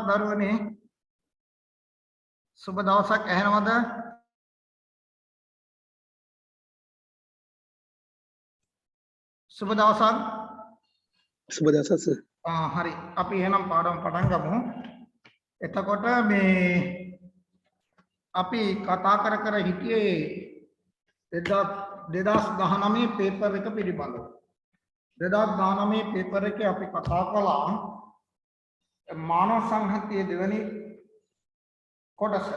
දරුවනේ සුබ දවසක් ඇහෙනවද? සුබ දවසක්. සුබ දවසක් සර්. හරි. අපි එහෙනම් පාඩම පටන් ගමු. එතකොට මේ අපි කතා කර හිටියේ 2019 පේපර් එක පිළිබඳව. 2019 පේපර් එකේ අපි කතා කළා මානව සංහතියේ දෙවෙනි කොටස.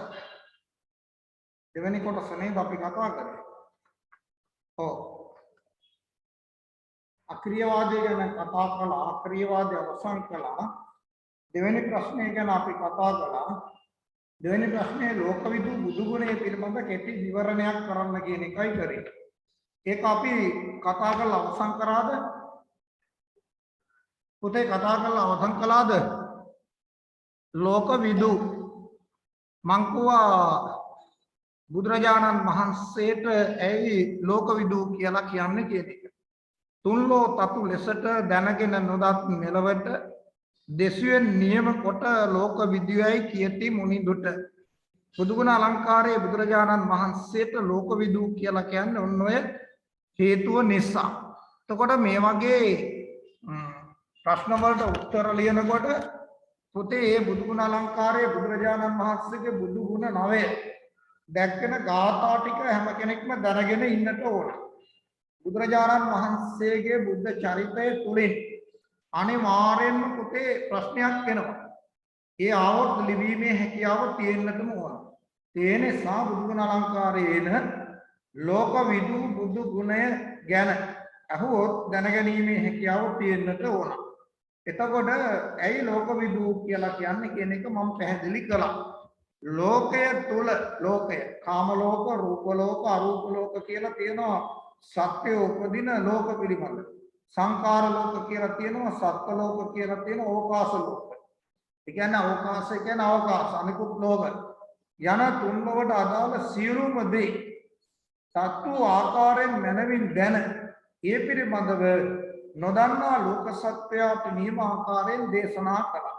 දෙවෙනි කොටස නේද අපි කතා කරේ. ඔව්. අක්‍රීයවාදය ගැන කතා කළා. අක්‍රීයවාදය අවසන් කළා. දෙවෙනි ප්‍රශ්නය ගැන අපි කතා කළා. දෙවෙනි ප්‍රශ්නේ ලෝකවිදු බුදුගුණය පිළිබඳ කෙටි විවරණයක් කරන්න කියන එකයි කරේ. ඒක අපි කතා කරලා අවසන් කරාද? පුතේ කතා කරලා අවසන් කළාද? ලෝකවිදු මං කිව්වා බුදුරජාණන් වහන්සේට ඇයි ලෝකවිදු කියලා කියන්නේ කියන එක. තුන්ලෝ තතු ලෙසට දැනගෙන නොදත් මෙලවට දෙසුවෙන් නියම කොට ලෝකවිදුයයි කියති මුනිදුට. බුදුගුණ අලංකාරයේ බුදුරජාණන් වහන්සේට ලෝකවිදු කියලා කියන්නේ ඔන්න ඔය හේතුව නිසා. එතකොට මේ වගේ ප්‍රශ්න වලට උත්තර ලියනකොට පුතේ මේ බුදුගුණ අලංකාරයේ බුදුරජාණන් වහන්සේගේ බුදුගුණ 9 දැක්කන ගාථා ටික හැම කෙනෙක්ම දැනගෙන ඉන්නට ඕන. බුදුරජාණන් වහන්සේගේ බුද්ධ චරිතය තුලින් අනිවාර්යෙන්ම පුතේ ප්‍රශ්නයක් එනවා. ඒ ආවොත් ලිවීමේ හැකියාව තියෙන්නටම ඕන. ඒ නිසා බුදුගුණ අලංකාරයේන ලෝකවිදු බුදු ගුණය ගැන අහුවොත් දැනගැනීමේ හැකියාව තියෙන්නට ඕන. එතකොට ඇයි ලෝකවිදු කියලා කියන්නේ කියන එක මම පැහැදිලි කළා. ලෝකය තුල ලෝකය කාම ලෝක, රූප ලෝක, අරූප ලෝක කියලා තියෙනවා. සත්‍ය උපදින ලෝක පිළිබඳ. සංකාර ලෝක කියලා තියෙනවා, සත්ත්ව ලෝක කියලා තියෙනවා, ඕකාස ලෝක. ඒ කියන්නේ අවකාශය කියන්නේ අවකාශ අනිකුත් ලෝක. යන තුන් ලෝකට අදාළ සියලුම දේ සත්තු ආකාරයෙන් මනවින් දැන ඒ පිළිබඳව නොදන්නා ලෝක සත්වයාට නියම ආකාරයෙන් දේශනා කළා.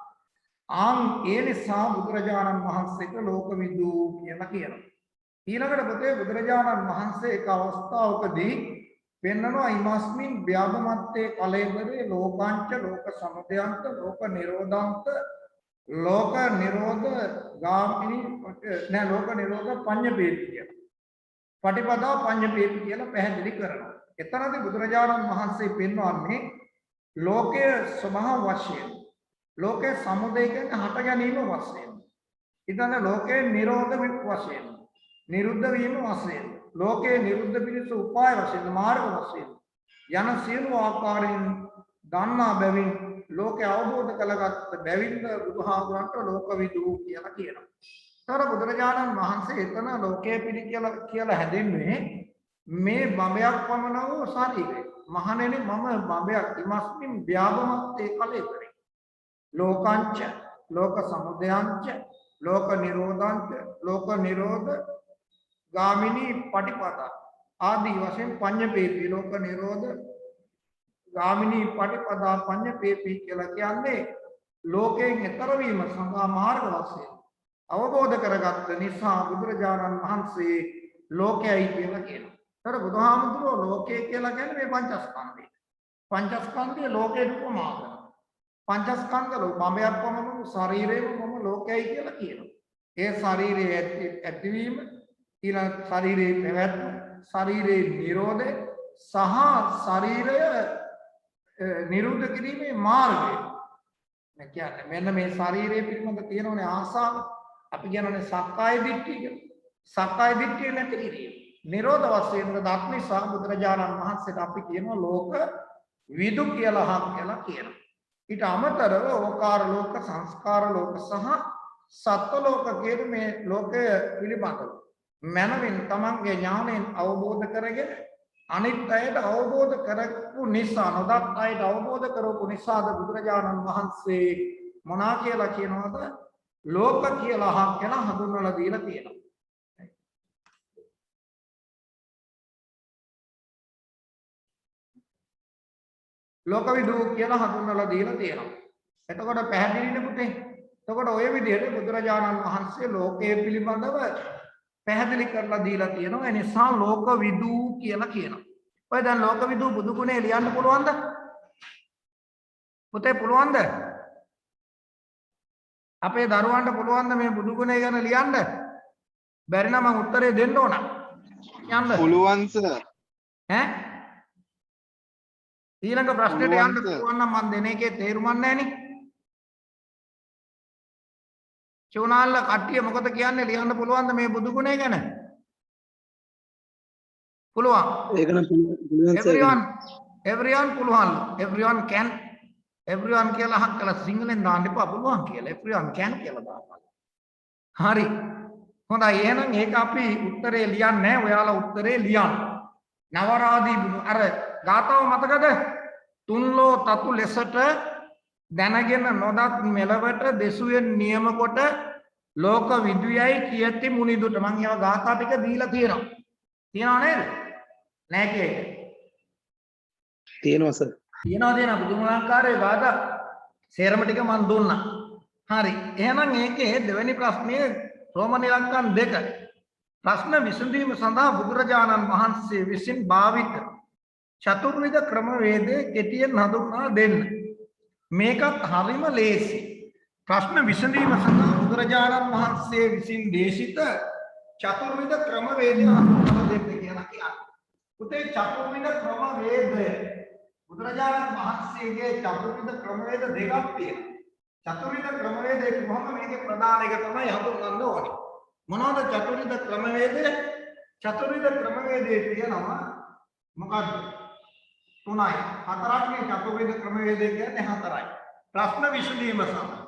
ඒ නිසා බුදුරජාණන් වහන්සේට ලෝකවිදු කියලා කියනවා. ඊළඟට පුතේ බුදුරජාණන් වහන්සේ එක අවස්ථාවකදී පෙන්නනවා ඉමස්මින් ව්‍යාපමත්තේ කලෙබරේ ලෝකාංච ලෝක සමුදයන්ත ලෝක නිරෝධාන්ත ලෝක නිරෝධ ගාමිනී නෑ ලෝක නිරෝධ පඤ්ඤපේති කියලා. පටිපදා පඤ්ඤපේති කියලා පැහැදිලි කරනවා. එතනදී බුදුරජාණන් වහන්සේ පෙන්වන්නේ ලෝකයේ ස්වභාව වශයෙන් ලෝකයේ සමුදය කියන්නේ හට ගැනීම වශයෙන්. ඊළඟ ලෝකයේ නිරෝධ වශයෙන් නිරුද්ධ වීම වශයෙන් ලෝකේ නිරුද්ධ පිණිස උපාය වශයෙන් මාර්ග වශයෙන් යන සියලු ආකාරයෙන් දන්නා බැවින් ලෝකේ අවබෝධ කළගත් බැවින් බුදුහාමුදුරන්ට ලෝකවිදු කියලා කියනවා. ඒතර බුදුරජාණන් වහන්සේ එතන ලෝකයේ පිළි කියලා හැදෙන්නේ මේ බඹයක් පමණ වූ ශරීරය. මහණෙනි මම බඹයක් ඉමස්මින් ව්‍යාපමත්තේ කලෙබරේ ලෝකාංච ලෝක සමුදයංච ලෝක නිරෝධංච ලෝක නිරෝධ ගාමිනී පටිපදා ආදී වශයෙන් පඤ්ඤපේපී ලෝක නිරෝධ ගාමිනී පටිපදා පඤ්ඤපේපී කියලා කියන්නේ ලෝකයෙන් ඈතර වීම සඳහා මාර්ග වශයෙන් අවබෝධ කරගත්ත නිසා බුදුරජාණන් වහන්සේ ලෝකයයි කියලා කියනවා. ඒතර බුදුහාමුදුරුවෝ ලෝකය කියලා කියන්නේ මේ පංචස්කන්ධය. පංචස්කන්ධය ලෝකයට උපමා කරනවා. පංචස්කන්ධ බඹයක් වමන ශරීරයම මම ලෝකයයි කියලා කියනවා. ඒ ශරීරයේ ඇතිවීම ඊළඟ ශරීරයේ පැවැත්ම ශරීරයේ නිරෝධය සහ ශරීරය නිරුද්ධ කිරීමේ මාර්ගය. මේ කියන්නේ මෙන්න මේ ශරීරයේ පිළිබඳ තියෙනෝනේ ආසාව. අපි කියනෝනේ සක්කාය දිට්ඨිය කියලා. සක්කාය දිට්ඨිය නැති කිරීම. නිරෝධ වශයෙන් දත් නිසා බුදුරජාණන් වහන්සේට අපි කියනවා ලෝක විදු කියලා කියනවා. ඊට අමතරව ඕකාර ලෝක, සංස්කාර ලෝක සහ සත්ත්ව ලෝක කියන මේ ලෝකය පිළිබඳව මනමින් තමන්ගේ ඥාණයෙන් අවබෝධ කරගෙන අනිත් අයට අවබෝධ කරපු නිසා නොදත් අයට අවබෝධ කරපු නිසාද බුදුරජාණන් වහන්සේ මොනා කියලා කියනවද ලෝක කියලා හඳුන්වලා දීලා තියෙනවා. ලෝකවිදු කියලා හඳුන්වලා දීලා තියෙනවා. එතකොට පැහැදිලිනේ පුතේ එතකොට ඔය විදිහට බුදුරජාණන් වහන්සේ ලෝකයේ පිළිබඳව පැහැදිලි කරලා දීලා තියෙනවා. ඒ නිසා ලෝකවිදු කියලා කියනවා. ඔය දැන් ලෝකවිදු බුදු ගුණේ ලියන්න පුළුවන්ද? පුතේ පුළුවන්ද? අපේ දරුවන්ට පුළුවන්ද මේ බුදු ගුණය ගැන ලියන්න? බැරි නම් මම උත්තරේ දෙන්න ඕන. යන්න. පුළුවන් සර්. ඈ? ඊළඟ ප්‍රශ්නෙට යන්න පුළුවන් නම් මම දෙන එකේ තේරුමක් නැහැ නේ. චුනාල්ල කට්ටිය මොකද කියන්නේ ලියන්න පුළුවන්ද මේ බුදු ගුණය ගැන? පුළුවන්. ඒක නම් පුළුවන් සර්. everyone පුළුවන්. everyone can everyone කියලා අහක් කළා සිංහලෙන් දාන්න එපා පුළුවන් කියලා. everyone can කියලා දාන්න. හරි. හොඳයි එහෙනම් ඒක අපි උත්තරේ ලියන්නේ නැහැ. ඔයාලා උත්තරේ ලියන්න. නවරාදී අර ගාතාව මතකද? තුන්ලෝ තතු ලෙසට දැනගෙන නොදත් මෙලවට දෙසුවෙන් නියම කොට ලෝක විදුයයි කියති මුනිදුට. මම ඒවා ගාථා ටික දීලා තියෙනවා. තියනව නේද? නෑ කේක. තියෙනවා සර්. තියනවා බුදුමලාංකාරයේ ගාථා සේරම ටික මම දුන්නා. හරි. එහෙනම් ඒකේ දෙවෙනි ප්‍රශ්නේ රෝමන ඉලක්කම් 2. ප්‍රශ්න විසඳීම සඳහා බුදුරජාණන් වහන්සේ විසින් භාවිත චතුර්විධ ක්‍රමවේදයේ කෙටියෙන් හඳුන්වා දෙන්න. මේකත් හරිම ලේසි. ප්‍රශ්න විසඳීම සඳහා බුදුරජාණන් වහන්සේ විසින් දේශිත චතුර්විධ ක්‍රමවේදය හඳුන්වා දෙන්න කියලා කියනවා. පුතේ චතුර්විධ ක්‍රමවේදය බුදුරජාණන් වහන්සේගේ චතුර්විධ ක්‍රමවේද දෙකක් තියෙනවා. චතුර්විධ ක්‍රමවේදය කොහොම මේකේ ප්‍රධාන එක තමයි හඳුන්වන්න ඕනේ. මොනවද චතුර්විධ ක්‍රමවේදය? චතුර්විධ ක්‍රමවේදයේ තියෙනවා මොකක්ද? 3යි 4ක් නේ චතුර්විධ ක්‍රමවේදය කියන්නේ 4යි. ප්‍රශ්න විසඳීම සඳහා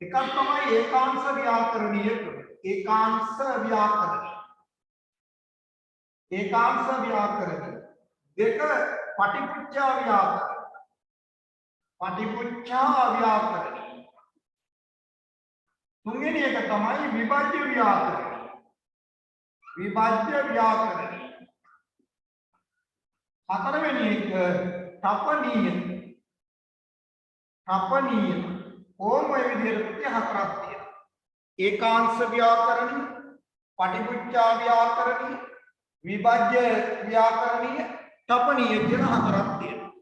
එකක් තමයි ඒකාංශ ව්‍යාකරණීය ක්‍රමය. ඒකාංශ ව්‍යාකරණීය. ඒකාංශ ව්‍යාකරණීය. දෙක පටිපුච්ඡා ව්‍යාකරණීය. පටිපුච්ඡා ව්‍යාකරණීය. තුන්වෙනි එක තමයි විභජ්‍ය ව්‍යාකරණීය. විභජ්‍ය ව්‍යාකරණීය. හතරවෙනි එක තපනීය. තපනීය. ඕම ඔය විදිහට හතරක් තියෙනවා. ඒකාංශ ව්‍යාකරණීය, පටිපුච්ඡා ව්‍යාකරණීය, විභජ්‍ය ව්‍යාකරණීය, තපනීය කියන හතරක් තියෙනවා.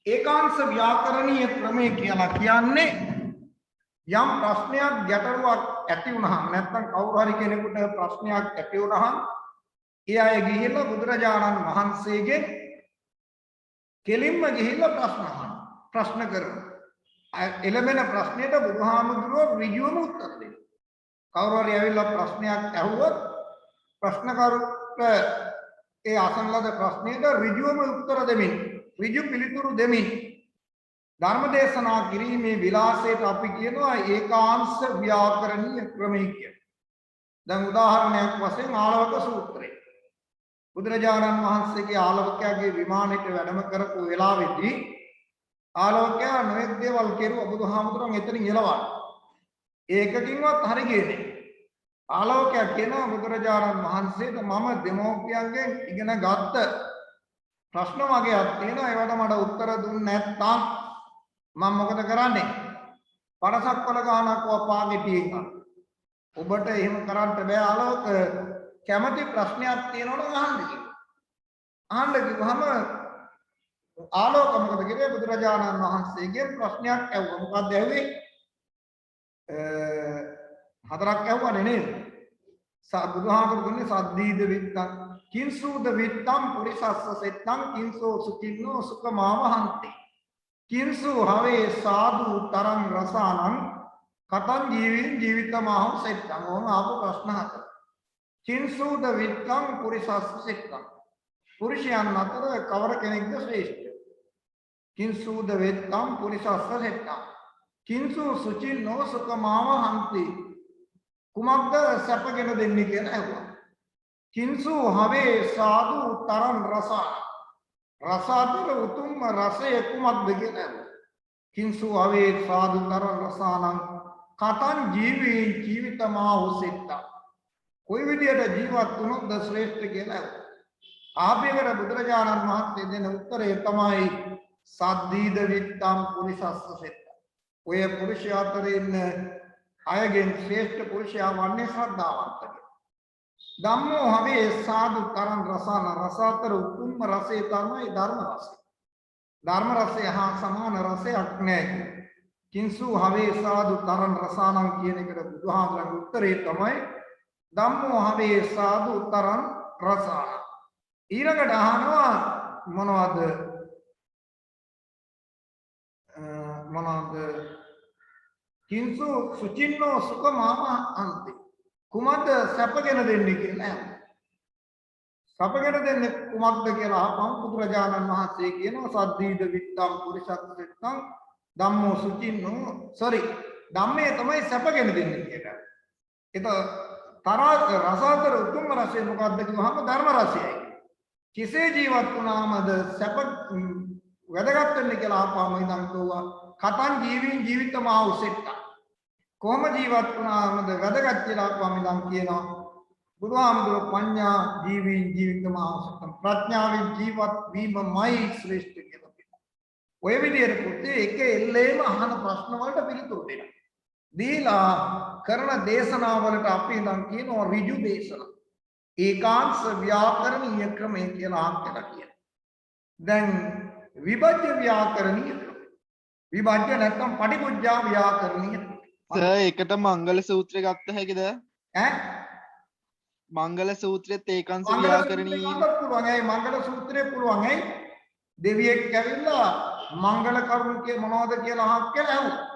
ඒකාංශ ව්‍යාකරණීය ක්‍රමය කියලා කියන්නේ යම් ප්‍රශ්නයක් ගැටලුවක් ඇති වුණාම නැත්නම් කවුරු හරි කෙනෙකුට ප්‍රශ්නයක් ඇති වුණාම ඒ අය ගිහිල්ලා බුදුරජාණන් වහන්සේගෙන් කෙලින්ම ගිහිල්ලා ප්‍රශ්න කරනවා. එළඹෙන ප්‍රශ්නෙට බුදුහාමුදුරුවෝ ඍජුවම උත්තර දෙනවා. කවුරු හරි ඇවිල්ලා ප්‍රශ්නයක් ඇහුවොත් ප්‍රශ්නකරුට ඒ අසන ලද ප්‍රශ්නෙට ඍජුවම උත්තර දෙමින් ඍජු පිළිතුරු දෙමින් ධර්ම දේශනා කිරීමේ විලාසයට අපි කියනවා ඒකාංශ ව්‍යාකරණීය ක්‍රමය කියලා. දැන් උදාහරණයක් වශයෙන් ආලවක සූත්‍රය. බුදුරජාණන් වහන්සේගේ ආලවකයාගේ විමානයට වැඩම කරපු වෙලාවේදී ආලවකයා නොයෙක් දේවල් කෙරුවා බුදුහාමුදුරන් එතනින් එළවන්න. ඒකකින්වත් හරි ගියේ ආලවකයා කියනවා බුදුරජාණන් වහන්සේට මම දෙමෝපියන්ගෙන් ඉගෙන ගත්ත ප්‍රශ්න වගේක් තියෙනවා ඒවට මට උත්තර දුන්නේ නැත්නම් මම මොකද කරන්නේ? පරසක්වල ගහනක් වපාගෙටියෙන් ඔබට එහෙම කරන්න බෑ ආලවක කැමති ප්‍රශ්නයක් තියෙනවනම් අහන්න කිව්වා. අහන්න කිව්වහම ආලෝක මොකද කිව්වේ? බුදුරජාණන් වහන්සේගෙන් ප්‍රශ්නයක් ඇහුවා. මොකක්ද ඇහුවේ? හතරක් ඇහුවානේ නේද? බුදුහාමුදුරු දුන්නේ සද්දීද විත්තං කිංසූද විත්තං පුරිසස්ස සෙත්තං කිංසෝ සුකින්නෝ සුඛමාවහන්ති කිංසු හවේ සාදු තරං රසානං කතං ජීවිතමාහං සෙත්තං. ඕම ආපු ප්‍රශ්න හතර. කිංසූද විත්තං පුරිසස්ස සෙත්තං පුරුෂයන් අතර කවර කෙනෙක්ද ශ්‍රේෂ්ඨ? කිංසූද විත්තං පුරිසස්ස සෙත්තං කිංසු සුචින්නෝ සුඛමාවහන්ති කුමක්ද සැපගෙන දෙන්නේ කියලා ඇහුවා. කිංසු හවේ සාදු තරං රසානං රසාතර උතුම්ම රසය කුමක්ද කියලා ඇහුවා. කිංසු හවේ සාදු තරං රසානං කතං ජීවිතමාහු සෙත්තං කොයි විදියට ජීවත් වුණොත්ද ශ්‍රේෂ්ඨ කියලා ඇහුවා. ආපේකට බුදුරජාණන් වහන්සේ දෙන උත්තරය තමයි සද්දීද විත්තම් පුරිසස්ස සෙත්ත. ඔය පුරුෂය අතර ඉන්න අයගෙන් ශ්‍රේෂ්ඨ පුරුෂයා වන්නේ ශ්‍රද්ධාවන්තය. ධම්මෝ හවේ සාදු තරං රසන රසාතර උතුම්ම රසය තමයි ධර්ම රසය. ධර්ම රසය හා සමාන රසයක් නැහැ. කිංසු හවේ සාදු තරං රසානං කියන එකට බුදුහාමුදුරන්ගේ උත්තරේ තමයි ධම්මෝ හවේ සාදු තරං රසාන. ඊළඟට අහනවා මොනවද කිංසු සුචින්නෝ සුඛ මාම අන්ති කුමද්ද සැපගෙන දෙන්නේ කියලා. සැපගෙන දෙන්නේ කුමක්ද කියලා අහපම් බුදුරජාණන් වහන්සේ කියනවා සද්දීද විත්තම් පුරිසත්ත්වං ධම්මෝ සුචින්නෝ ධම්මේ තමයි සැපගෙන දෙන්නේ කියලා. ඒක රසාතර උතුම් රසය මොකද්ද කිව්වහම ධර්ම රසයයි. කිසේ ජීවත් වුණාමද සැප වැදගත් වෙන්නේ කියලා අහපම ඉඳන් කිව්වා කතං ජීවීන් ජීවිතමා උසෙට්ට කොහොම ජීවත් වුණාමද වැදගත් කියලා අහපම ඉඳන් කියනවා බුදුහාමුදුරුවෝ පඤ්ඤා ජීවීන් ජීවිතමා උසෙට්ට ප්‍රඥාවෙන් ජීවත් වීමමයි ශ්‍රේෂ්ඨ කියලා කියනවා. ඔය විදිහට පුතේ එක එල්ලේම අහන ප්‍රශ්න වලට පිළිතුරු දෙනවා. දීලා කරන දේශනාවලට අපි ඉඳන් කියනවා ඍජු දේශනා. ඒකාංශ ව්‍යාකරණීය ක්‍රමය කියලා අහකට කියනවා. දැන් විභජ්‍ය ව්‍යාකරණීය ක්‍රමය. විභජ්‍ය නැත්නම් පටිපුජ්ජා ව්‍යාකරණීය ක්‍රමය. සර් ඒකට මංගල සූත්‍රය ගත්ත හැකිද? ඈ මංගල සූත්‍රයේත් ඒකාංශ ව්‍යාකරණීය පුළුවන්. ඒ මංගල සූත්‍රය පුළුවන්. ඒ දෙවියෙක් ඇවිල්ලා මංගල කරුණු කිය මොනවද කියලා අහක් කියලා ඇහුවා.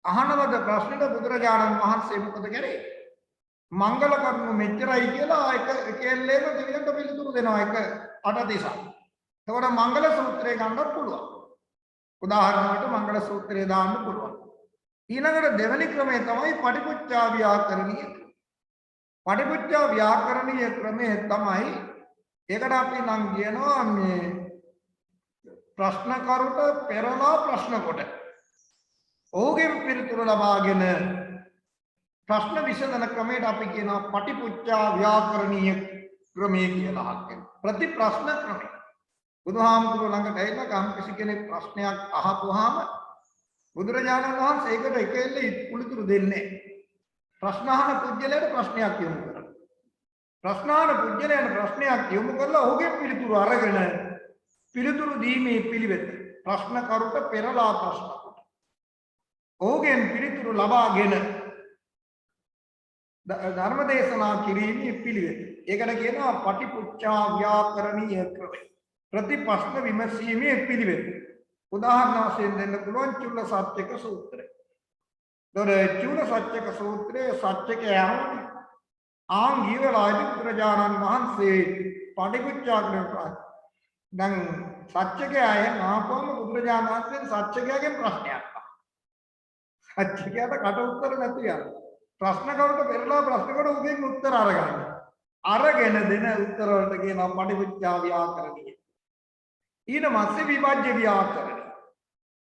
අහනවද ප්‍රශ්නෙට බුදුරජාණන් වහන්සේ මොකද කරේ? මංගල කරුණු මෙච්චරයි කියලා එක එල්ලේම දෙවියන්ට පිළිතුරු දෙනවා එක අටදිසක්. එතකොට මංගල සූත්‍රය ගන්නත් පුළුවන්. උදාහරණයකට මංගල සූත්‍රය දාන්න පුළුවන්. ඊළඟට දෙවෙනි ක්‍රමය තමයි පටිපුච්ඡා ව්‍යාකරණීය ක්‍රමය. පටිපුච්ඡා ව්‍යාකරණීය ක්‍රමය තමයි ඒකට අපි නම් කියනවා මේ ප්‍රශ්න කරුට පෙරලා ප්‍රශ්න කොට ඔහුගෙන් පිළිතුරු ලබාගෙන ප්‍රශ්න විසඳන ක්‍රමයට අපි කියනවා පටිපුච්ඡා ව්‍යාකරණීය ක්‍රමය කියලා අහගෙන. ප්‍රති ප්‍රශ්න ක්‍රමය. බුදුහාමුදුරුවෝ ළඟට ඇවිල්ලා කිසි කෙනෙක් ප්‍රශ්නයක් අහපුවාම බුදුරජාණන් වහන්සේ ඒකට එක එල්ලේ පිළිතුරු දෙන්නේ. ප්‍රශ්න අහන පුජ්‍යලයට ප්‍රශ්නයක් යොමු කරනවා. ප්‍රශ්න අහන පුජ්‍යලයට ප්‍රශ්නයක් යොමු කරලා ඔහුගේ පිළිතුරු අරගෙන පිළිතුරු දීමේ පිළිවෙත ප්‍රශ්න කරුට පෙරලා ප්‍රශ්න කොට ඔහුගෙන් පිළිතුරු ලබාගෙන ධර්ම දේශනා කිරීමේ පිළිවෙත. ඒකට කියනවා පටිපුච්ඡා ව්‍යාකරණීය ක්‍රමය. ප්‍රති ප්‍රශ්න විමසීමේ පිළිවෙත. උදාහරණ වශයෙන් දෙන්න පුළුවන් චුල්ල සත්‍යක සූත්‍රය. චුල්ල සත්‍යක සූත්‍රයේ සත්‍යක යහමනේ ආංගීවලාදී බුදුරජාණන් වහන්සේ පටිපුච්ඡා කරනවා. දැන් සත්‍යකය ආපම බුදුරජාණන් වහන්සේ සත්‍යකයගෙන් ප්‍රශ්නයක් අහනවා. සත්‍යකයට කට උත්තර නැති යනවා. ප්‍රශ්න කරුට පෙරලා ප්‍රශ්න කොට උගෙන් උත්තර අරගන්න. අරගෙන දෙන උත්තර වලට කියනවා පටිපුච්ඡා ව්‍යාකරණීය. ඊට පස්සේ විභජ්‍ය ව්‍යාකරණීය.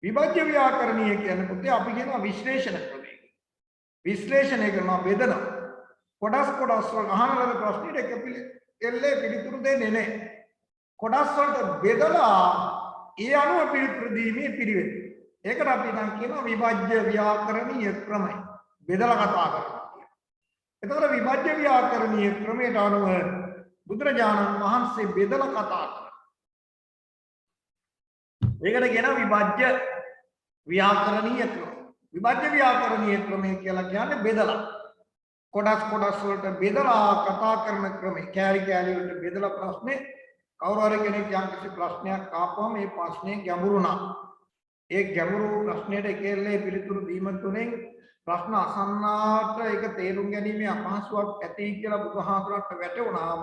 විභජ්‍ය ව්‍යාකරණීය කියන්නේ පුතේ අපි කියනවා විශ්ලේෂණ ක්‍රමය. විශ්ලේෂණය කරනවා බෙදනවා. කොටස් වල අහන ලද ප්‍රශ්නෙට එක එල්ලේ පිළිතුරු දෙන්නේ නැහැ. කොටස් වලට බෙදලා ඒ අනුව පිළිතුරු දීමේ පිළිවෙත. ඒකට අපි නම් කියනවා විභජ්‍ය ව්‍යාකරණීය ක්‍රමය. බෙදලා කතා කරනවා. එතකොට විභජ්‍ය ව්‍යාකරණීය ක්‍රමයට අනුව බුදුරජාණන් වහන්සේ බෙදලා කතා කරනවා. ඒකට කියනවා විභජ්‍ය ව්‍යාකරණීය ක්‍රමය. විභජ්‍ය ව්‍යාකරණීය ක්‍රමය කියලා කියන්නේ බෙදලා. කොටස් වලට බෙදලා කතා කරන ක්‍රමය. කැලි වලට බෙදලා ප්‍රශ්නේ කවුරු හරි කෙනෙක් යම් කිසි ප්‍රශ්නයක් ආපුවම මේ ප්‍රශ්නේ ගැඹුරු නම් ඒ ගැඹුරු ප්‍රශ්නෙට එකෙල්ලේ පිළිතුරු දීම තුනෙන් ප්‍රශ්න අසන්නාට ඒක තේරුම් ගැනීමේ අපහසුයක් ඇති කියලා බුදුහාමුදුරන්ට වැටුණාම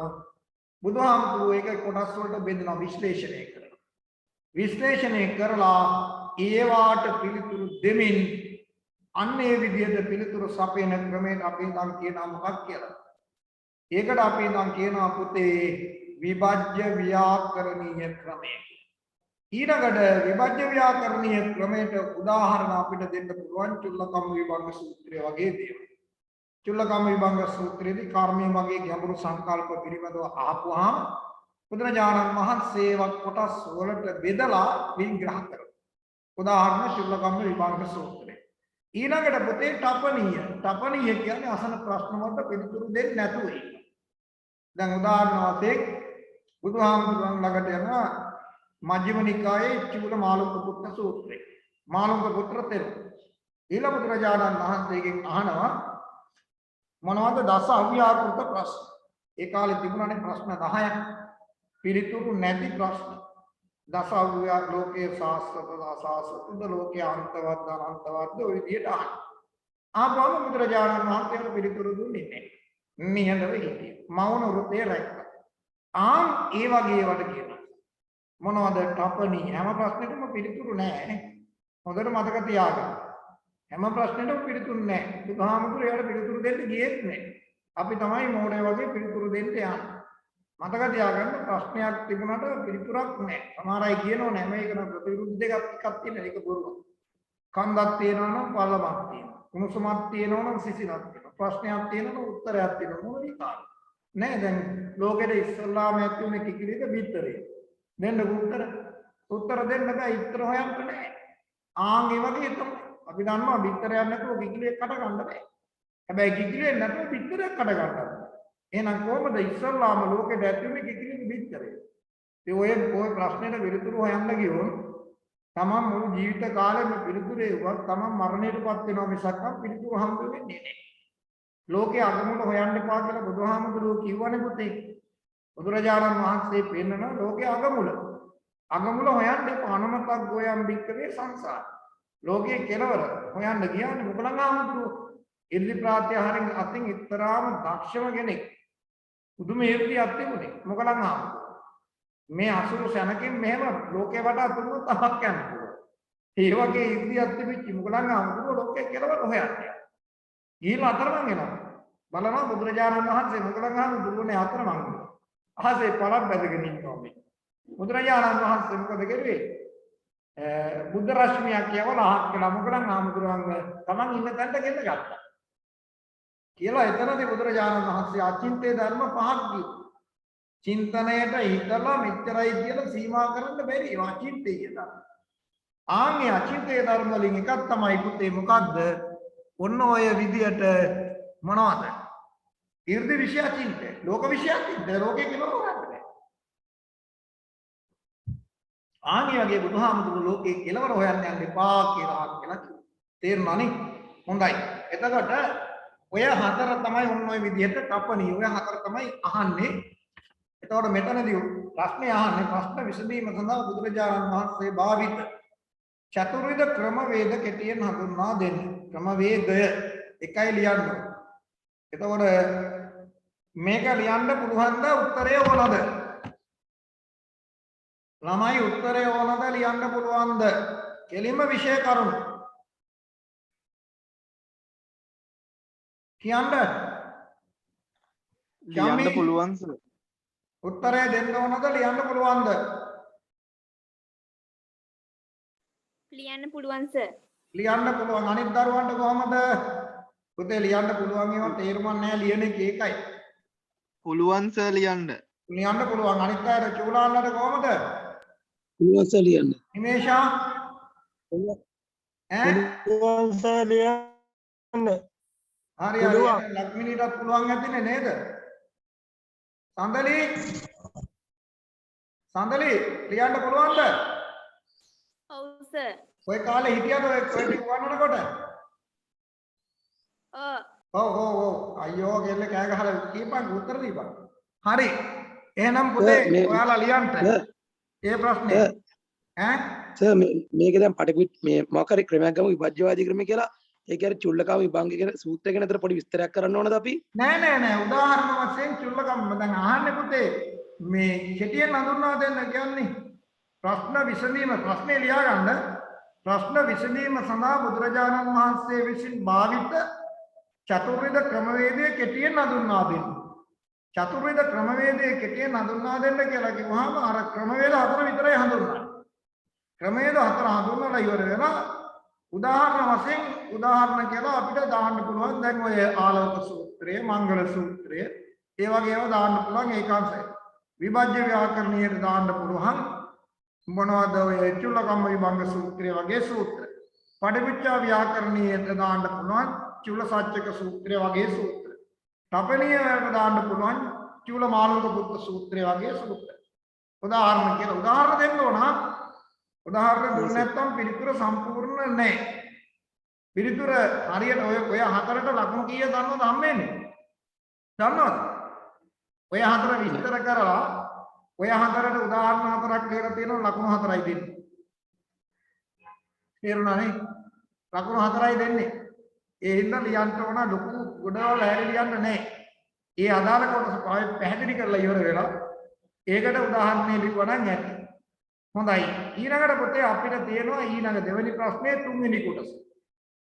බුදුහාමුදුරුවෝ ඒක කොටස් වලට බෙදලා විශ්ලේෂණය කරනවා. විශ්ලේෂණය කරලා ඒවාට පිළිතුරු දෙමින් අන්නේ විදිහට පිළිතුරු සපයන ක්‍රමයට අපි නම් කියනවා මොකක් කියලා. ඒකට අපි නම් කියනවා පුතේ විභජ්‍ය ව්‍යාකරණීය ක්‍රමය. ඊළඟට විභජ්‍ය ව්‍යාකරණීය ක්‍රමයට උදාහරණ අපිට දෙන්න පුළුවන් චුල්ලකම්ම විභංග සූත්‍රය වගේ දේවල්. චුල්ලකම්ම විභංග සූත්‍රයේදී කර්මයේ වගේ ගැඹුරු සංකල්ප පිළිබඳව අහපුවාම බුදුරජාණන් වහන්සේ කොටස් වලට බෙදලා විග්‍රහ කරනවා. උදාහරණ චුල්ලකම්ම විභංග සූත්‍රය. ඊළඟට පුතේ තපනීය කියන්නේ අසන ප්‍රශ්න වලට පිළිතුරු දෙන්නේ නැතුව ඉන්න. දැන් උදාහරණ වශයෙන් බුදුහාමුදුරන් ළඟට යනවා මජ්ක්‍ධිම නිකායේ චූල මාළුක්‍ය පුත්‍ර සූත්‍රය. මාළුක්‍ය පුත්‍ර තෙරු. ඊළඟ බුදුරජාණන් වහන්සේගෙන් අහනවා මොනවද දස අව්‍යාකෘත ප්‍රශ්න. ඒ කාලේ තිබුණානේ ප්‍රශ්න 10ක්. පිළිතුරු නැති ප්‍රශ්න. දස අව්‍යාක ලෝකයේ සාස්වත අසාස්වතද ලෝකයේ අන්තවත් අනන්තවත්ද ඔය විදිහට අහනවා. ආපහු බුදුරජාණන් වහන්සේට පිළිතුරු දුන්නේ නැහැ. නිහඬව හිටියේ. මෞන වෘතේ රැක්කා. ඒ වගේ වට කියනවා. මොනවද තපනි හැම ප්‍රශ්නෙකම පිළිතුරු නැහැ. හොඳට මතක තියාගන්න. හැම ප්‍රශ්නෙටම පිළිතුරු නැහැ. බුදුහාමුදුරුවෝ ඒකට පිළිතුරු දෙන්න ගියෙත් නැහැ. අපි තමයි මෝඩය වගේ පිළිතුරු දෙන්න යන්නේ. මතක තියාගන්න ප්‍රශ්නයක් තිබුණාට පිළිතුරක් නැහැ. සමහර අය කියනවා නෑ මේකන ප්‍රතිවිරුද්ධ දෙකක් එකක් තියෙන එක බොරුවක්. කන්දක් තියෙනවා නම් පල්ලමක් තියෙනවා. කුණුසුමක් තියෙනවා නම් සිසිලක් තියෙනවා. ප්‍රශ්නයක් තියෙනවා නම් උත්තරයක් තියෙනවා. මොන විකාර. නෑ දැන් ලෝකෙට ඉස්සල්ලාම ඇතුනේ කිකිලිද බිත්තරේ. දෙන්න උත්තර දෙන්න බෑ. උත්තර හොයන්න නෑ. ඒ වගේ තමයි. අපි දන්නවා බිත්තරයක් නැතුව කිකිලියක් කඩ ගන්න බෑ. හැබැයි කිකිලියක් නැතුව බිත්තරයක් කඩ ගන්න බෑ. එහෙනම් කොහොමද ඉස්සල්ලාම ලෝකෙට ඇතුනේ කිකිලික බිත්තරේ? ඒ ඔය ප්‍රශ්නෙට පිළිතුරු හොයන්න ගියොත් තමන් මුළු ජීවිත කාලෙම පිළිතුරේ වත් තමන් මරණයටපත් වෙනවා මිසක් පිළිතුරු හම්බ වෙන්නේ නැහැ. ලෝකේ අගමුල හොයන්න එපා කියලා බුදුහාමුදුරුවෝ කිව්වනේ පුතේ. බුදුරජාණන් වහන්සේ පෙන්නන ලෝකේ අගමුල හොයන්න එපා. අනමතක් ගෝයම් බික්කවේ සංසාර. ලෝකේ කෙලවර හොයන්න ගියානේ මොකලං ආමුදුරුවෝ. ඉර්ධි ප්‍රාත්‍යහාරෙන් අතින් ඉතරාම දක්ෂම කෙනෙක්. පුදුම ඉර්ධියක් තිබුණේ මොකලං ආමුදුරුවෝ. මේ අසුරු සැනකින් මෙහෙම ලෝකේ වටා තුරුව තහක් යනවා. ඒ වගේ ඉර්ධියක් තිබිච්ච මොකලං ආමුදුරුවෝ ලෝකේ කෙලවර හොයන්නේ. ගිහිල්ලා අතරමං වෙනවා. බලනවා බුදුරජාණන් වහන්සේ මොකලං ආමුදුරුවෝනේ අතරමං වෙනවා. අහසේ පළක් බැඳගෙන ඉන්නවා මේ. බුදුරජාණන් වහන්සේ මොකද කරුවේ? බුද්ධ රශ්මියක් කියවලා අහක් කළා මොකලං ආමුදුරුවන්ව තමන් ඉන්න තැනට ගෙන්න ගත්තා. කියලා එතනදී බුදුරජාණන් වහන්සේ අචින්තේ ධර්ම පහක් කිව්වා. චින්තනයට හිතලා මෙච්චරයි කියලා සීමා කරන්න බැරි අචින්තේ ධර්ම. ආන්ගේ අචින්තේ ධර්ම වලින් එකක් තමයි පුතේ මොකද්ද? ඔන්න ඔය විදියට මොනවද? 이르දි විෂය අචින්තේ. ලෝක විෂය අචින්තේ. ලෝකේ කෙනෙකුට හොයන්න බෑ. ආන්ගේ වගේ බුදුහාමුදුරුවෝ ලෝකේ කෙලවර හොයන්න යන්න එපා කියලා කිව්වා. තේරුණානේ? හොඳයි. එතකොට ඔය හතර තමයි ඔන්න ඔය විදිහට තපණී. ඔය හතර තමයි අහන්නේ. එතකොට මෙතනදී ප්‍රශ්නේ අහන්නේ ප්‍රශ්න විසඳීම සඳහා බුදුරජාණන් වහන්සේ භාවිත චතුර්විධ ක්‍රමවේද කෙටියෙන් හඳුන්වා දෙන්න. ක්‍රමවේදය එකයි ලියන්න. එතකොට මේක ලියන්න පුළුවන් ද උත්තරය ඕනද? ළමයි උත්තරය ඕනද ලියන්න පුළුවන්ද? කෙලින්ම විෂය කරුණු කියන්න. ලියන්න පුළුවන් සර්. උත්තරය දෙන්න ඕනද ලියන්න පුළුවන්ද? ලියන්න පුළුවන් සර්. ලියන්න පුළුවන්. අනිත් දරුවන්ට කොහමද? පුතේ ලියන්න පුළුවන් ඒවා තේරුමක් නැහැ ලියන එක ඒකයි. පුළුවන් සර් ලියන්න. ලියන්න පුළුවන්. අනිත් අයට චූලාන්නට කොහමද? පුළුවන් සර් ලියන්න. හිමේෂා ඈ පුළුවන් සර් ලියන්න. හරි හරි. ලක්මිනීටත් පුළුවන් ඇතිනේ නේද? සඳලි ලියන්න පුළුවන්ද? ඔව් සර්. ඔය කාලේ හිටියද ඔය ටික වන්නකොට? ඔව්. අයියෝ ගෙල්ල කෑ ගහලා කීපක් උත්තර දීපන්. හරි. එහෙනම් පුතේ ඔයාලා ලියන්න. ඒ ප්‍රශ්නේ. ඈ? සර් මේක දැන් පටිපුත් මේ මොකක් හරි ක්‍රමයක් ගමු විභජ්‍යවාදී ක්‍රමය කියලා. ඒක හරි චුල්ලකාම විභංග කියන සූත්‍රය ගැන අතර පොඩි විස්තරයක් කරන්න ඕනද අපි? නෑ. උදාහරණ වශයෙන් චුල්ලකම් දැන් අහන්නේ පුතේ මේ කෙටියෙන් හඳුන්වා දෙන්න කියන්නේ ප්‍රශ්න විසඳීම ප්‍රශ්නේ ලියා ගන්න. ප්‍රශ්න විසඳීම සඳහා බුදුරජාණන් වහන්සේ විසින් භාවිත චතුර්විධ ක්‍රමවේදයේ කෙටියෙන් හඳුන්වා දෙන්න. චතුර්විධ ක්‍රමවේදයේ කෙටියෙන් හඳුන්වා දෙන්න කියලා කිව්වහම අර ක්‍රමවේද හතර විතරයි හඳුන්වන්නේ. ක්‍රමවේද හතර හඳුන්වලා ඉවර වෙනවා. උදාහරණ වශයෙන් උදාහරණ කියලා අපිට දාන්න පුළුවන්. දැන් ඔය ආලෝක සූත්‍රය, මංගල සූත්‍රය, ඒ වගේ ඒවා දාන්න පුළුවන් ඒකාංශය. විභජ්‍ය ව්‍යාකරණයට දාන්න පුළුවන්. මොනවද ඔය චුල්ලකම්ම විභංග සූත්‍රය වගේ සූත්‍ර. පටිවිච්චා ව්‍යාකරණීයට දාන්න පුළුවන් චූල සත්‍යක සූත්‍රය වගේ සූත්‍ර. තපනීයට දාන්න පුළුවන් චූල මාළුක පුත්ත සූත්‍රය වගේ සූත්‍ර. උදාහරණ කියලා උදාහරණ දෙන්න ඕන. උදාහරණ දුන්නේ නැත්නම් පිළිතුර සම්පූර්ණ නැහැ. පිළිතුර හරියට ඔය හතරට ලකුණු කීය දන්නවද හම්බෙන්නේ? දන්නවද? ඔය හතර විස්තර කරලා ඔය හතරට උදාහරණ හතරක් කියලා තියෙනවා ලකුණු හතරයි දෙන්නේ. තේරුණානේ? ලකුණු හතරයි දෙන්නේ. ඒ හින්දා ලියන්න ඕන ලොකු ගොඩවල් හැරි ලියන්න නැහැ. ඒ අදාළ කොටස පැහැදිලි කරලා ඉවර වෙලා ඒකට උදාහරණේ ලියුවා නම් ඇති. හොඳයි. ඊළඟට පොතේ අපිට තියෙනවා ඊළඟ දෙවෙනි ප්‍රශ්නේ තුන්වෙනි කොටස.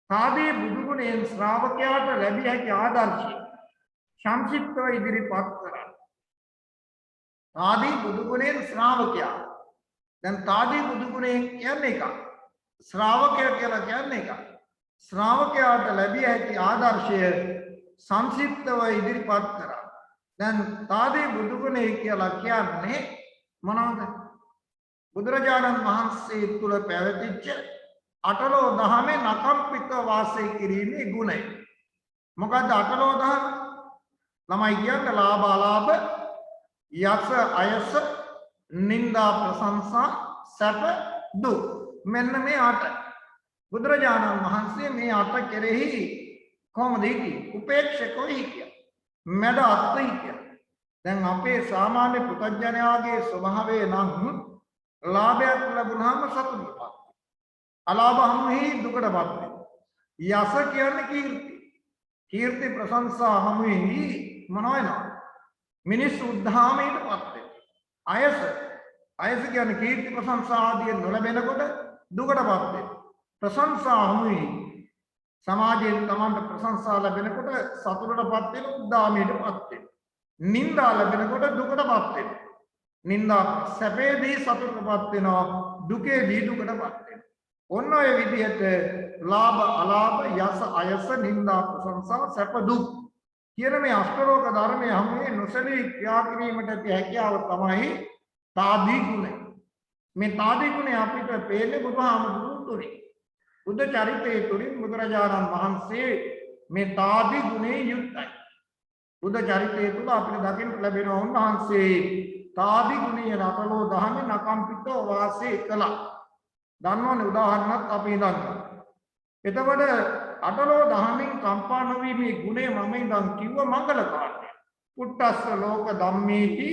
සාදී බුදු ගුණයෙන් ශ්‍රාවකයාට ලැබිය හැකි ආදර්ශය සංක්ෂිප්තව ඉදිරිපත් කරන්න. සාදී බුදු ගුණයෙන් ශ්‍රාවකයා. දැන් සාදී බුදු ගුණයෙන් කියන්නේ එක. ශ්‍රාවකයා කියලා කියන්නේ එක. ශ්‍රාවකයාට ලැබිය හැකි ආදර්ශය සංක්ෂිප්තව ඉදිරිපත් කරන්න. දැන් සාදී බුදු ගුණය කියලා කියන්නේ මොනවද? බුදුරජාණන් වහන්සේ තුල පැවතිච්ච අටලෝ දහමේ නකම්පිත වාසය කිරීමේ ගුණය. මොකද්ද අටලෝ දහම? ළමයි කියන්නේ ලාභ අලාභ, යස අයස, නිന്ദා ප්‍රශංසා, සැප දුක්. මෙන්න මේ අට. බුදුරජාණන් වහන්සේ මේ අට කෙරෙහි කොහොමද හිටියේ? උපේක්ෂකව හිටියා. මැද අත්ති හිටියා. දැන් අපේ සාමාන්‍ය පුතඥයාගේ ස්වභාවය නම් ලාභයක් ලැබුණාම සතුටුපත්. අලාභ හමුෙහි දුකටපත් වෙනවා. යස කියන්නේ කීර්ති. කීර්ති ප්‍රශංසා හමුෙහි මොන වෙනවද? මිනිස්සු උද්ධාමයටපත් වෙනවා. අයස කියන්නේ කීර්ති ප්‍රශංසා ආදී නොලැබෙනකොට දුකටපත් වෙනවා. ප්‍රශංසා හමුෙහි සමාජයෙන් තමන්ට ප්‍රශංසා ලැබෙනකොට සතුටටපත් වෙන උද්ධාමයටපත් වෙනවා. නිന്ദා ලැබෙනකොට දුකටපත් වෙනවා. නිന്ദා සැපේදී සතුටටපත් වෙනවා. දුකේදී දුකටපත් වෙනවා. ඔන්න ඔය විදිහට ලාභ අලාභ යස අයස නිന്ദා ප්‍රශංසා සැප දුක් කියන මේ අෂ්ටලෝක ධර්මයේ හැමෝම නොසලී ක්‍රියා කිරීමට ඇති හැකියාව තමයි තාදී ගුණය. මේ තාදී ගුණය අපිට පේන්නේ බුදුහාමුදුරුවෝ තුලින්. බුද්ධ චරිතයේ තුලින් බුදුරජාණන් වහන්සේ මේ තාදී ගුණේ යුක්තයි. බුද්ධ චරිතයේ තුල අපිට දකින්න ලැබෙන උන්වහන්සේ තාදී ගුණයේ රටලෝ දහමේ නකම්පිතව වාසය කළා. දන්නවනේ උදාහරණයක් අපි ඉඳන්. එතකොට අටලෝ දහමින් කම්පා නොවීමේ ගුණය මම ඉඳන් කිව්ව මංගල කාණ්ඩය. පුට්ටස්ස ලෝක ධම්මේති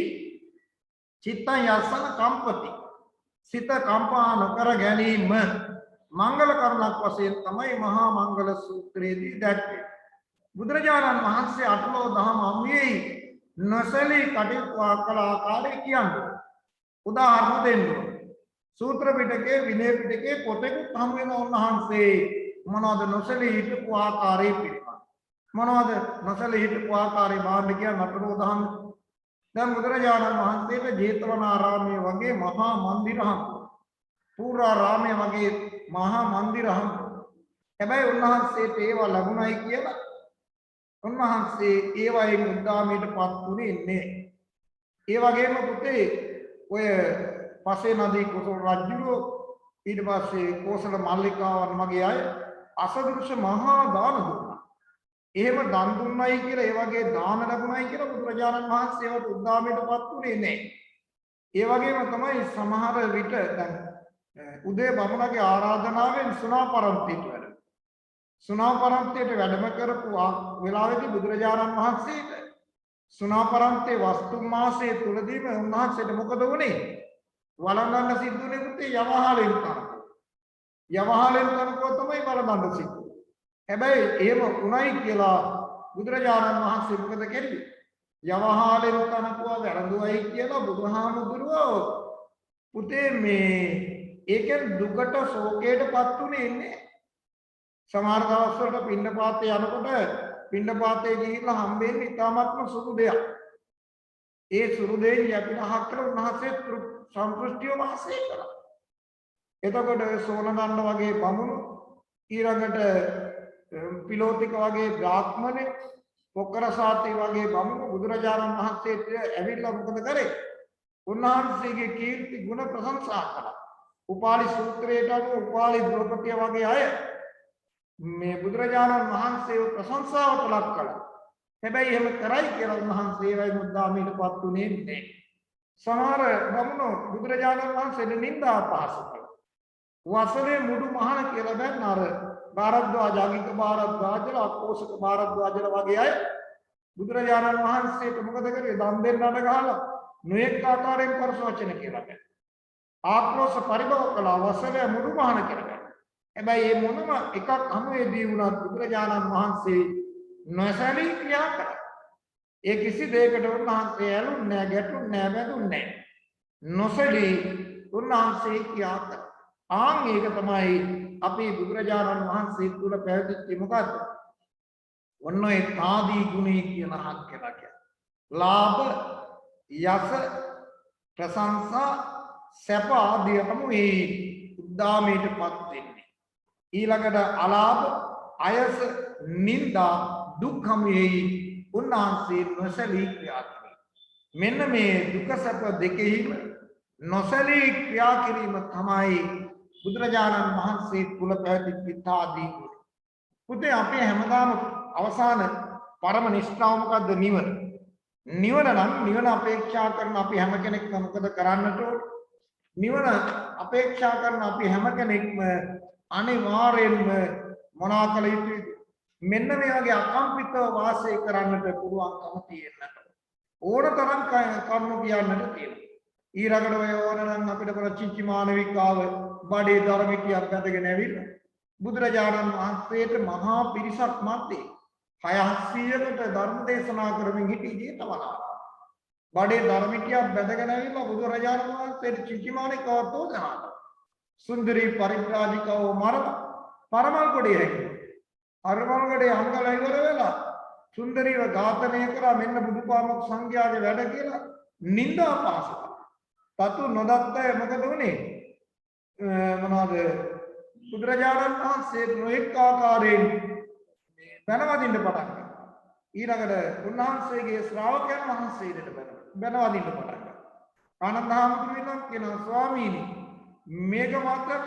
චිත්තං යස්සන කම්පති. සිත කම්පා නොකර ගැනීම මංගල කරුණක් වශයෙන් තමයි මහා මංගල සූත්‍රයේදී දැක්වේ. බුදුරජාණන් වහන්සේ අටලෝ දහම අමුයේ නොසලී කටයුතු කළ ආකාරය කියන්නේ. උදාහරණ දෙන්න. සූත්‍ර පිටකේ විනය පිටකේ පොතකුත් හමු වෙන උන්වහන්සේ මොනවද නොසලී හිටපු ආකාරය පිළිබඳ. මොනවද නොසලී හිටපු ආකාරය බාහිර කියන අටලෝ දහම. දැන් බුදුරජාණන් වහන්සේට ජේතවනාරාමයේ වගේ මහා මන්දිර හම්බුනා. පූර්වාරාමයේ වගේ මහා මන්දිර හම්බුනා. හැබැයි උන්වහන්සේට ඒවා ලැබුණයි කියලා උන්වහන්සේ ඒවයින් උද්දාමයටපත් උනේ නැහැ. ඒ වගේම පුතේ ඔය පසේ නදී කුසල රජුරෝ ඊට පස්සේ කෝසල මල්ලිකාවන් මගේ අය අසදෘශ මහා දාන දුන්නා. එහෙම දන් දුන්නයි කියලා ඒ වගේ දාන ලැබුණයි කියලා බුදුරජාණන් වහන්සේවට උද්දාමයටපත් උනේ නැහැ. ඒ වගේම තමයි සමහර විට දැන් උදේ බමුණගේ ආරාධනාවෙන් සුණාපරන්තියට වැඩ. සුණාපරන්තියට වැඩම කරපු වෙලාවේදී බුදුරජාණන් වහන්සේට සුණාපරන්තේ වස්තු මාසයේ තුලදීම උන්වහන්සේට මොකද වුනේ? වළඳන්න සිද්ධුනේ පුතේ යවහලෙන් තනකො. යවහලෙන් තනකො තමයි වළඳන්න සිද්ධු. හැබැයි එහෙම උණයි කියලා බුදුරජාණන් වහන්සේ මොකද කළේ? යවහලෙන් තනකො වැරදුවයි කියලා බුදුහාමුදුරුවෝ පුතේ මේ ඒකෙන් දුකට ශෝකයටපත් උනේ නැහැ. සමහර දවස්වල පින්නපාතේ යනකොට පින්නපාතේ ගිහිල්ලා හම්බෙන්නේ ඉතාමත්ම සුදු දෙයක්. ඒ සුදු දෙයින් යටින් අහක් කරලා උන්වහන්සේ සම්ප්‍රස්තිය වාසය කළා. එතකොට සෝනදන්න වගේ බමුණු ඊළඟට පිලෝතික වගේ බ්‍රාහ්මණය පොක්කරසාති වගේ බමුණු බුදුරජාණන් වහන්සේට ඇවිල්ලා මොකද කරේ? උන්වහන්සේගේ කීර්ති ගුණ ප්‍රශංසා කළා. උපාලි සූත්‍රයට අනුව උපාලි ද්‍රෝපදිය වගේ අය මේ බුදුරජාණන් වහන්සේව ප්‍රශංසාවට ලක් කළා. හැබැයි එහෙම කරයි කියලා උන්වහන්සේ ඒවයි මුද්දාමයටපත් උනේ නැහැ. සමහර බමුණෝ බුදුරජාණන් වහන්සේට නිඳා අපහාස කළා. වසලේ මුඩු මහණ කියලා දැන් අර භාරද්වාජ අගික භාරද්වාජල අපෝසක භාරද්වාජල වගේ අය බුදුරජාණන් වහන්සේට මොකද කරේ? දන් දෙන්නට ගහලා නොඑක ආකාරයෙන් පරස වචන කියලා බෑ. ආක්‍රෝෂ පරිභව කළා වසලේ මුඩු මහණ කියලා. හැබැයි මේ මොනම එකක් අනුවේදී වුණත් බුදුරජාණන් වහන්සේ නොසැලී ක්‍රියා කරා. ඒ කිසි දෙයකට උන්වහන්සේ ඇලුන්නේ නැහැ, ගැටුන්නේ නැහැ, බැඳුන්නේ නැහැ. නොසැලී උන්වහන්සේ ක්‍රියා කරා. ආන් ඒක තමයි අපි බුදුරජාණන් වහන්සේ තුල පැවතිච්ච මොකද්ද? ඔන්න ඒ තාදී ගුණේ කියන හක් කියලා කියන්නේ. ලාභ, යස, ප්‍රශංසා, සැප ආදී අමුවේ උද්දාමයටපත් වෙන්නේ. ඊළඟට අලාභ, අයස, නිന്ദා, දුක්ඛමයේ උන්වහන්සේ නොසැලී ක්‍රියා කරේ. මෙන්න මේ දුක සැප දෙකෙහිම නොසැලී ක්‍රියා කිරීම තමයි බුදුරජාණන් වහන්සේ කුල පැවතිච්ච තාදී ගුණ. පුතේ අපි හැමදාම අවසාන පරම නිෂ්ඨාව මොකද්ද? නිවන. නිවන අපේක්ෂා කරන අපි හැම කෙනෙක්ම මොකද කරන්නට ඕන? නිවන අපේක්ෂා කරන අපි හැම කෙනෙක්ම අනිවාර්යෙන්ම මොනවා කළ යුතුද? මෙන්න මේ වගේ අකම්පිතව වාසය කරන්නට පුළුවන්කම තියෙන්නට ඕන තරම් කරුණු කියන්නට තියෙනවා. ඊළඟට ඔය ඕනනම් අපිට ප්‍රචිච්චි මානවිකාව බඩේ ධර්මිකයක් බැඳගෙන ඇවිල්ලා බුදුරජාණන් වහන්සේට මහා පිරිසක් මැද්දේ 600කට ධර්ම දේශනා කරමින් සිටි ජේතවනාරාම. බඩේ ධර්මිකයක් බැඳගෙන ඇවිල්ලා බුදුරජාණන් වහන්සේට චිච්චි මානවිකාව තෝරනවා. සුන්දරී පරිබ්‍රාජිකව මරලා පරමල් කොටේ හැකියි. අරමල්ගඩේ අංගල ඉවර වෙලා සුන්දරීව ඝාතනය කරා මෙන්න බුදුපාමොක් සංඝයාගේ වැඩ කියලා නිନ୍ଦා පාස කළා. තතු නොදත්ත මොකද උනේ? මොනවාද? බුදුරජාණන් වහන්සේ නොඑක ආකාරයෙන් බැනවදින්න පටන් ගත්තා. ඊළඟට උන්වහන්සේගේ ශ්‍රාවකයන් වහන්සේට බැනවදින්න පටන් ගත්තා. ආනන්ද හාමුදුරුවෝ කියනවා ස්වාමීනි මේක මාත්‍ර